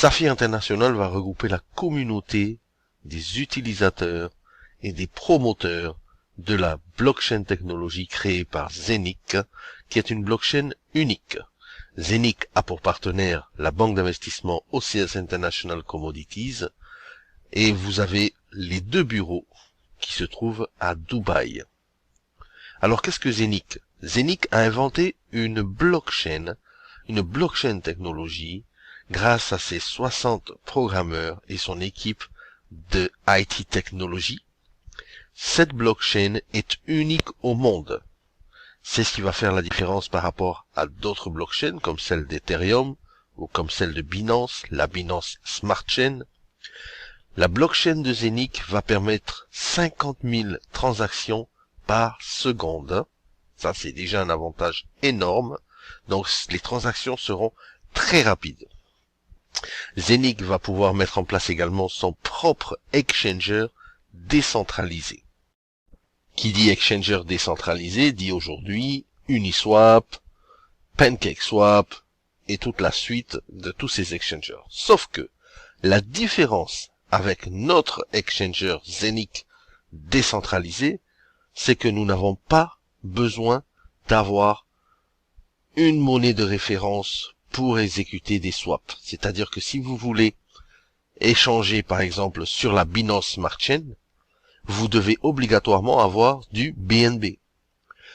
Saphir International va regrouper la communauté des utilisateurs et des promoteurs de la blockchain technologie créée par Zenic, qui est une blockchain unique. Zenic a pour partenaire la banque d'investissement OCS International Commodities, et vous avez les deux bureaux qui se trouvent à Dubaï. Alors qu'est-ce que Zenic? Zenic a inventé une blockchain technologie, grâce à ses 60 programmeurs et son équipe de IT technologie. Cette blockchain est unique au monde. C'est ce qui va faire la différence par rapport à d'autres blockchains comme celle d'Ethereum ou comme celle de Binance, la Binance Smart Chain. La blockchain de Zenic va permettre 50 000 transactions par seconde. Ça, c'est déjà un avantage énorme. Donc, les transactions seront très rapides. Zenic va pouvoir mettre en place également son propre exchanger décentralisé. Qui dit exchanger décentralisé dit aujourd'hui Uniswap, PancakeSwap et toute la suite de tous ces exchangers. Sauf que la différence avec notre exchanger Zenic décentralisé, c'est que nous n'avons pas besoin d'avoir une monnaie de référence pour exécuter des swaps. C'est-à-dire que si vous voulez échanger par exemple sur la Binance Smart Chain, vous devez obligatoirement avoir du BNB.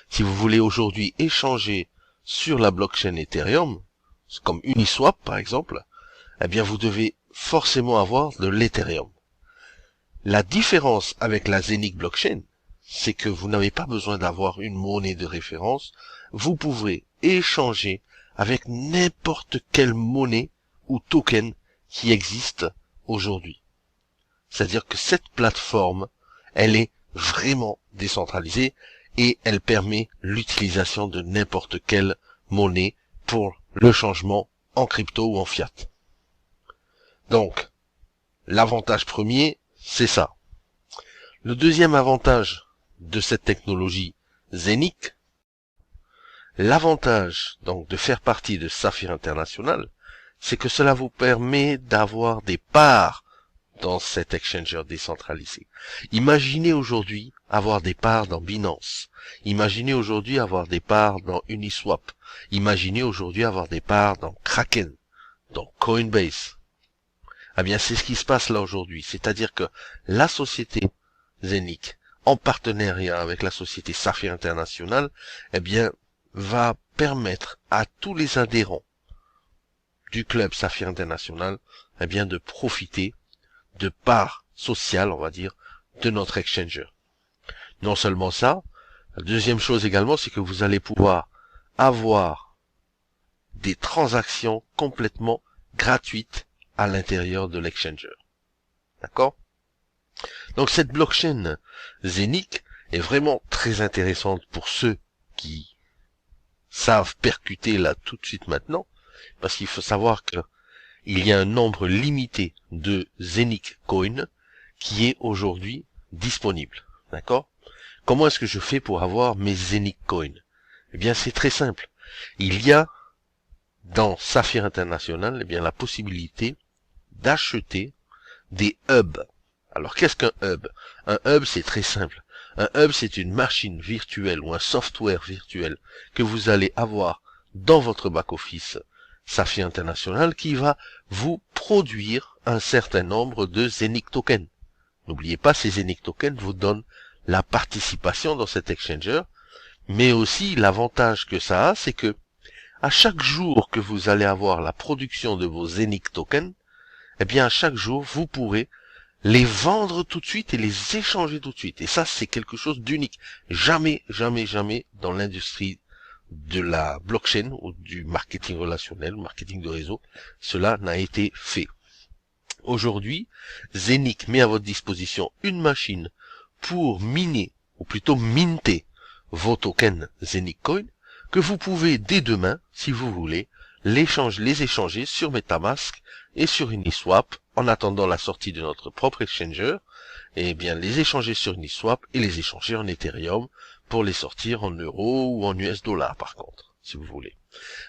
Si vous voulez aujourd'hui échanger sur la blockchain Ethereum, comme Uniswap par exemple, eh bien vous devez forcément avoir de l'Ethereum. La différence avec la Zenic blockchain, c'est que vous n'avez pas besoin d'avoir une monnaie de référence, vous pouvez échanger avec n'importe quelle monnaie ou token qui existe aujourd'hui. C'est-à-dire que cette plateforme, elle est vraiment décentralisée et elle permet l'utilisation de n'importe quelle monnaie pour le changement en crypto ou en fiat. Donc, l'avantage premier, c'est ça. Le deuxième avantage de cette technologie Zenic, l'avantage donc de faire partie de Saphir International, c'est que cela vous permet d'avoir des parts dans cet exchanger décentralisé. Imaginez aujourd'hui avoir des parts dans Binance. Imaginez aujourd'hui avoir des parts dans Uniswap. Imaginez aujourd'hui avoir des parts dans Kraken, dans Coinbase. Eh bien, c'est ce qui se passe là aujourd'hui. C'est-à-dire que la société Zenic, en partenariat avec la société Saphir International, eh bien, va permettre à tous les adhérents du club Saphir International, eh bien, de profiter de parts sociales, on va dire, de notre exchanger. Non seulement ça, la deuxième chose également, c'est que vous allez pouvoir avoir des transactions complètement gratuites à l'intérieur de l'exchanger. D'accord? Donc cette blockchain Zenic est vraiment très intéressante pour ceux qui savent percuter là tout de suite maintenant, parce qu'il faut savoir que il y a un nombre limité de Zenic Coin qui est aujourd'hui disponible. D'accord? Comment est-ce que je fais pour avoir mes Zenic Coin? Eh bien, c'est très simple. Il y a dans Saphir International, eh bien, la possibilité d'acheter des hubs. Alors, qu'est-ce qu'un hub? Un hub, c'est très simple. Un hub, c'est une machine virtuelle ou un software virtuel que vous allez avoir dans votre back-office Saphir International qui va vous produire un certain nombre de Zenic tokens. N'oubliez pas, ces Zenic tokens vous donnent la participation dans cet exchanger, mais aussi l'avantage que ça a, c'est que à chaque jour que vous allez avoir la production de vos Zenic tokens, eh bien à chaque jour vous pourrez les vendre tout de suite et les échanger tout de suite. Et ça, c'est quelque chose d'unique. Jamais, jamais, jamais dans l'industrie de la blockchain ou du marketing relationnel, marketing de réseau, cela n'a été fait. Aujourd'hui, Zenic met à votre disposition une machine pour miner, ou plutôt minter, vos tokens Zenic Coin, que vous pouvez dès demain, si vous voulez, les échanger sur MetaMask et sur Uniswap, en attendant la sortie de notre propre exchanger, et bien les échanger sur Uniswap et les échanger en Ethereum pour les sortir en euros ou en US dollars par contre, si vous voulez.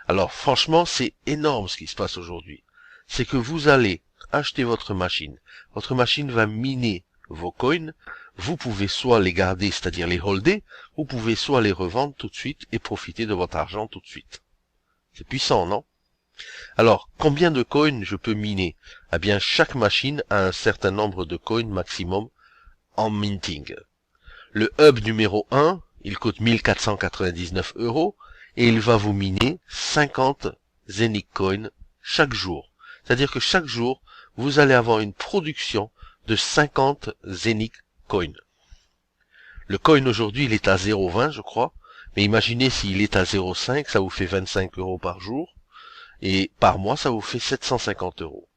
Alors franchement, c'est énorme ce qui se passe aujourd'hui. c'est que vous allez acheter votre machine. Votre machine va miner vos coins. Vous pouvez soit les garder, c'est-à-dire les holder, vous pouvez soit les revendre tout de suite et profiter de votre argent tout de suite. C'est puissant, non? Alors, combien de coins je peux miner? Eh bien, chaque machine a un certain nombre de coins maximum en minting. Le hub numéro 1, il coûte 1499 € et il va vous miner 50 Zenic Coins chaque jour. C'est-à-dire que chaque jour, vous allez avoir une production de 50 Zenic Coins. Le coin aujourd'hui, il est à 0,20 je crois, mais imaginez s'il est à 0,5, ça vous fait 25 € par jour, et par mois, ça vous fait 750 €.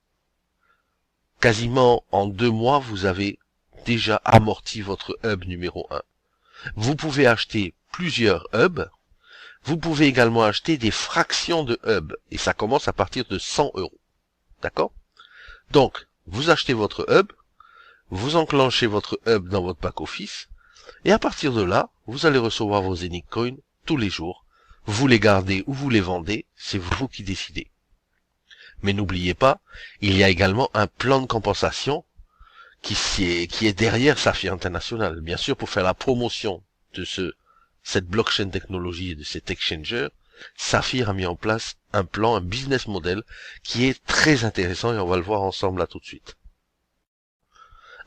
Quasiment en 2 mois, vous avez déjà amorti votre hub numéro 1. Vous pouvez acheter plusieurs hubs. Vous pouvez également acheter des fractions de hubs. Et ça commence à partir de 100 €. D'accord? Donc, vous achetez votre hub. Vous enclenchez votre hub dans votre back-office. Et à partir de là, vous allez recevoir vos Zenic Coins tous les jours. Vous les gardez ou vous les vendez. C'est vous qui décidez. Mais n'oubliez pas, il y a également un plan de compensation qui est derrière Saphir International. Bien sûr, pour faire la promotion de cette blockchain technologie et de cet exchanger, Saphir a mis en place un plan, un business model qui est très intéressant et on va le voir ensemble là tout de suite.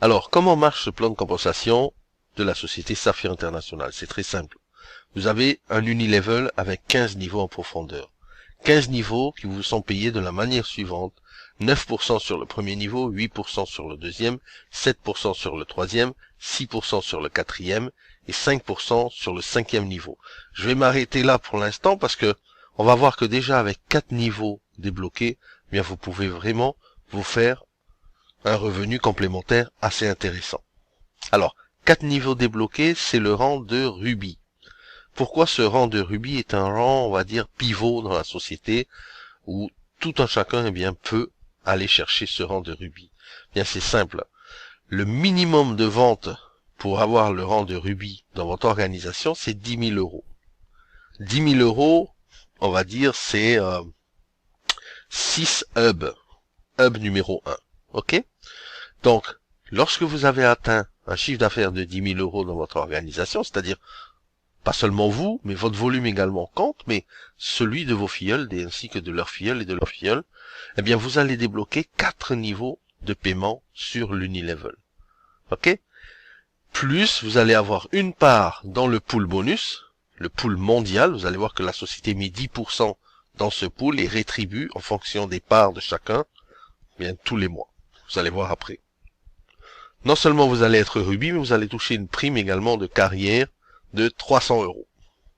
Alors, comment marche ce plan de compensation de la société Saphir International? C'est très simple. Vous avez un unilevel avec 15 niveaux en profondeur. 15 niveaux qui vous sont payés de la manière suivante. 9% sur le premier niveau, 8% sur le deuxième, 7% sur le troisième, 6% sur le quatrième et 5% sur le cinquième niveau. Je vais m'arrêter là pour l'instant parce que on va voir que déjà avec 4 niveaux débloqués, eh bien vous pouvez vraiment vous faire un revenu complémentaire assez intéressant. Alors, 4 niveaux débloqués, c'est le rang de rubis. Pourquoi ce rang de rubis est un rang, on va dire, pivot dans la société où tout un chacun, eh bien, peut aller chercher ce rang de rubis? Bien, c'est simple. Le minimum de vente pour avoir le rang de rubis dans votre organisation, c'est 10 000 €. 10 000 €, on va dire, c'est 6 hubs. Hub numéro 1. OK? Donc, lorsque vous avez atteint un chiffre d'affaires de 10 000 € dans votre organisation, c'est-à-dire pas seulement vous, mais votre volume également compte, mais celui de vos filleuls, ainsi que de leurs filleuls et de leurs filleuls, eh bien, vous allez débloquer 4 niveaux de paiement sur l'unilevel. OK? Plus, vous allez avoir une part dans le pool bonus, le pool mondial. Vous allez voir que la société met 10% dans ce pool et rétribue en fonction des parts de chacun, eh bien, tous les mois. Vous allez voir après. Non seulement vous allez être rubis, mais vous allez toucher une prime également de carrière de 300 €.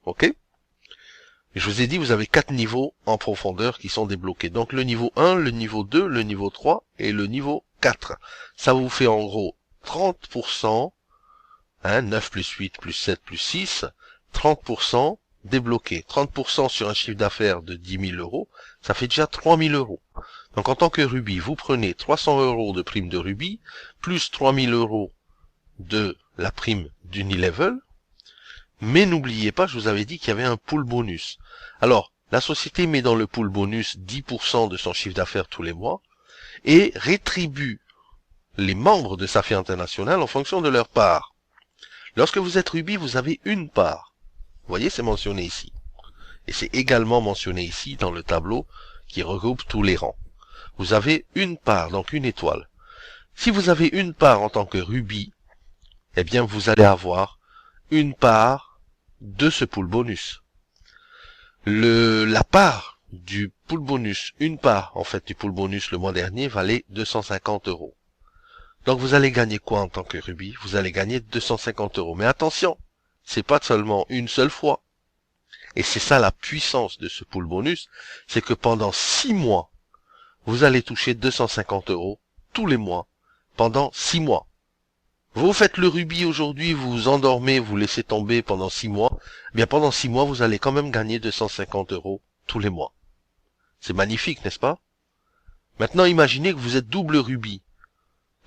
OK? Et je vous ai dit, vous avez 4 niveaux en profondeur qui sont débloqués. Donc le niveau 1, le niveau 2, le niveau 3 et le niveau 4. Ça vous fait en gros 30%, 9 plus 8 plus 7 plus 6, 30% débloqué. 30% sur un chiffre d'affaires de 10 000 €, ça fait déjà 3 000 €. Donc en tant que rubis, vous prenez 300 € de prime de rubis, plus 3 000 € de la prime d'unilevel. Mais n'oubliez pas, je vous avais dit qu'il y avait un pool bonus. Alors, la société met dans le pool bonus 10% de son chiffre d'affaires tous les mois et rétribue les membres de Saphir International en fonction de leur part. Lorsque vous êtes rubis, vous avez une part. Vous voyez, c'est mentionné ici. Et c'est également mentionné ici dans le tableau qui regroupe tous les rangs. Vous avez une part, donc une étoile. Si vous avez une part en tant que rubis, eh bien vous allez avoir une part de ce pool bonus. La part du pool bonus, une part en fait du pool bonus le mois dernier valait 250 €. Donc vous allez gagner quoi en tant que rubis? Vous allez gagner 250 €. Mais attention, c'est pas seulement une seule fois. Et c'est ça la puissance de ce pool bonus, c'est que pendant 6 mois, vous allez toucher 250 € tous les mois, pendant 6 mois. Vous faites le rubis aujourd'hui, vous vous endormez, vous laissez tomber pendant 6 mois, eh bien pendant 6 mois, vous allez quand même gagner 250 € tous les mois. C'est magnifique, n'est-ce pas? Maintenant, imaginez que vous êtes double rubis.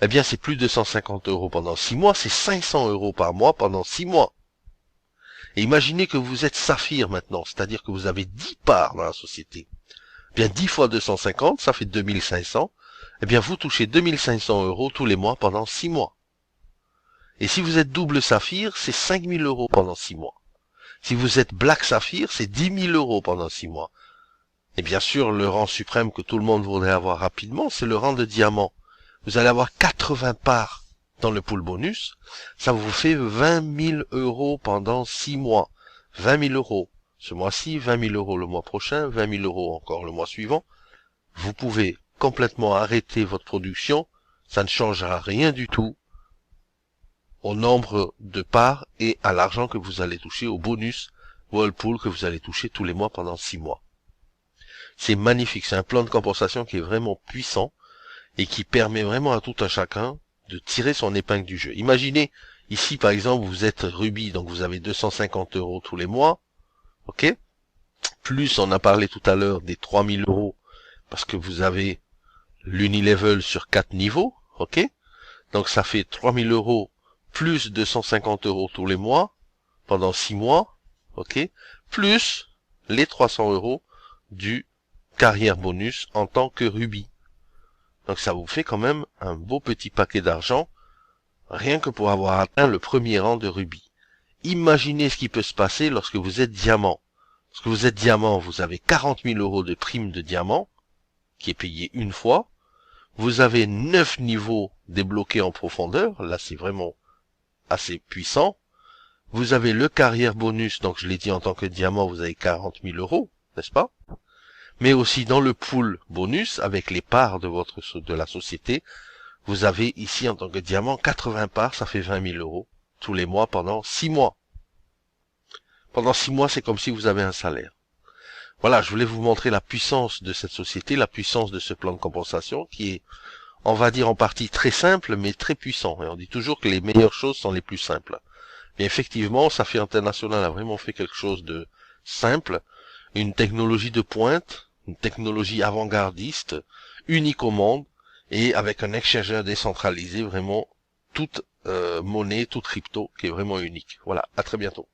Eh bien, c'est plus de 150 € pendant 6 mois, c'est 500 € par mois pendant 6 mois. Et imaginez que vous êtes saphir maintenant, c'est-à-dire que vous avez 10 parts dans la société. bien 10 fois 250, ça fait 2500. Eh bien, vous touchez 2500 € tous les mois pendant 6 mois. Et si vous êtes double saphir, c'est 5000 € pendant 6 mois. Si vous êtes black saphir, c'est 10 000 € pendant 6 mois. Et bien sûr, le rang suprême que tout le monde voudrait avoir rapidement, c'est le rang de diamant. Vous allez avoir 80 parts dans le pool bonus. Ça vous fait 20 000 € pendant 6 mois. 20 000 € ce mois-ci, 20 000 € le mois prochain, 20 000 € encore le mois suivant. Vous pouvez complètement arrêter votre production. Ça ne changera rien du tout au nombre de parts et à l'argent que vous allez toucher, au bonus Whirlpool que vous allez toucher tous les mois pendant 6 mois. C'est magnifique, c'est un plan de compensation qui est vraiment puissant et qui permet vraiment à tout un chacun de tirer son épingle du jeu. Imaginez, ici par exemple, vous êtes Ruby, donc vous avez 250 € tous les mois, ok? Plus, on a parlé tout à l'heure des 3000 € parce que vous avez l'unilevel sur 4 niveaux, ok? Donc ça fait 3000 € plus 250 € tous les mois, pendant 6 mois, ok? Plus les 300 € du carrière bonus en tant que Ruby. Donc ça vous fait quand même un beau petit paquet d'argent, rien que pour avoir atteint le premier rang de Ruby. Imaginez ce qui peut se passer lorsque vous êtes diamant. Lorsque vous êtes diamant, vous avez 40 000 € de prime de diamant, qui est payé une fois. Vous avez 9 niveaux débloqués en profondeur, là c'est vraiment assez puissant. Vous avez le carrière bonus, donc je l'ai dit en tant que diamant, vous avez 40 000 €, n'est-ce pas? Mais aussi dans le pool bonus, avec les parts de la société, vous avez ici en tant que diamant 80 parts, ça fait 20 000 € tous les mois pendant 6 mois. Pendant 6 mois, c'est comme si vous avez un salaire. Voilà, je voulais vous montrer la puissance de cette société, la puissance de ce plan de compensation qui est, on va dire en partie très simple, mais très puissant. Et on dit toujours que les meilleures choses sont les plus simples. Mais effectivement, Saphir International a vraiment fait quelque chose de simple, une technologie de pointe, une technologie avant-gardiste, unique au monde, et avec un exchanger décentralisé, vraiment toute monnaie, toute crypto, qui est vraiment unique. Voilà, à très bientôt.